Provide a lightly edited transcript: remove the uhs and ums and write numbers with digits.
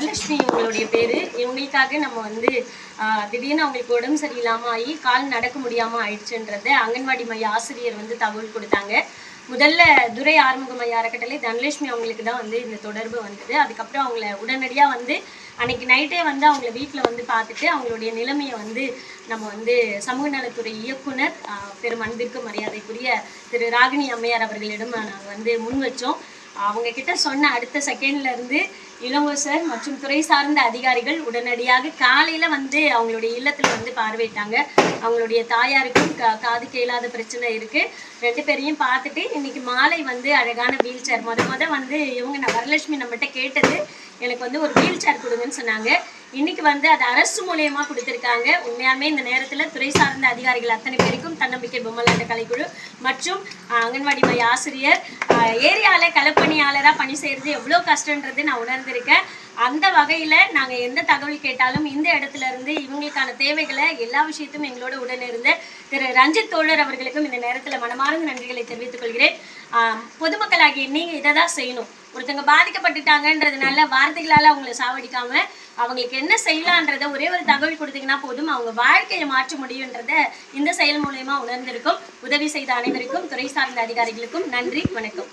வரலட்சுமி உங்களுடைய பேரு. இவங்களுக்காக நம்ம வந்து திடீர்னு அவங்களுக்கு உடம்பு சரியில்லாமல் ஆகி கால் நடக்க முடியாமல் ஆயிடுச்சுன்றத அங்கன்வாடி மைய ஆசிரியர் வந்து தகவல் கொடுத்தாங்க. முதல்ல துரை ஆறுமுகம் ஐயா அறக்கட்டளை தனலட்சுமி அவங்களுக்கு தான் வந்து இந்த தொடர்பு வந்தது. அதுக்கப்புறம் அவங்கள உடனடியாக வந்து அன்னைக்கு நைட்டே வந்து அவங்கள வீட்டில் வந்து பார்த்துட்டு அவங்களுடைய நிலைமையை வந்து நம்ம வந்து சமூக நலத்துறை இயக்குனர் பெரும் அன்பிற்கு மரியாதைக்குரிய திரு ராகினி அம்மையார் அவர்களிடம் நாங்கள் வந்து முன் வச்சோம். அவங்க கிட்ட சொன்ன அடுத்த செகண்ட்ல இருந்து இளவரசர் மற்றும் துறை சார்ந்த அதிகாரிகள் உடனடியாக காலையில வந்து அவங்களுடைய இல்லத்துல வந்து பார்வையிட்டாங்க. அவங்களுடைய தாயாருக்கும் காது கேளாத பிரச்சனை இருக்கு. 2 பேரையும் பார்த்துட்டு இன்னைக்கு மாலை வந்து அழகான வீல் சேர் முத வந்து இவங்க வரலட்சுமி நம்மகிட்ட கேட்டது எனக்கு வந்து ஒரு வீல் சேர் கொடுங்கன்னு சொன்னாங்க. இன்னைக்கு வந்து அது அரசு மூலியமா கொடுத்துருக்காங்க. உண்மையாலுமே இந்த நேரத்துல துறை சார்ந்த அதிகாரிகள் அத்தனை பேருக்கும் தன்னம்பிக்கை பொம்மலாட்ட கலைக்குழு மற்றும் அங்கன்வாடி மைய ஆசிரியர் ஏரியால களப்பணியாளராக பணி செய்யறது எவ்வளோ கஷ்டன்றது நான் உணர்ந்திருக்கேன். அந்த வகையில நாங்க எந்த தகவல் கேட்டாலும் இந்த இடத்துல இருந்து இவங்களுக்கான தேவைகளை எல்லா விஷயத்தையும் எங்களோட உடன் இருந்த திரு ரஞ்சித் தோழர் அவர்களுக்கும் இந்த நேரத்துல மனமார்ந்த நன்றிகளை தெரிவித்துக் கொள்கிறேன். பொதுமக்களாகிய நீங்க இதை தான் செய்யணும். ஒருத்தங்க பாதிக்கப்பட்டுட்டாங்கன்றதுனால வார்த்தைகளால அவங்களை சாவடிக்காம அவங்களுக்கு என்ன செய்யலான்றத ஒரே ஒரு தகவல் கொடுத்தீங்கன்னா போதும், அவங்க வாழ்க்கையை மாற்ற முடியுன்றத இந்த செயல் மூலயமா உணர்ந்திருக்கும். உதவி செய்த அனைவருக்கும் துறை சார்ந்த அதிகாரிகளுக்கும் நன்றி, வணக்கம்.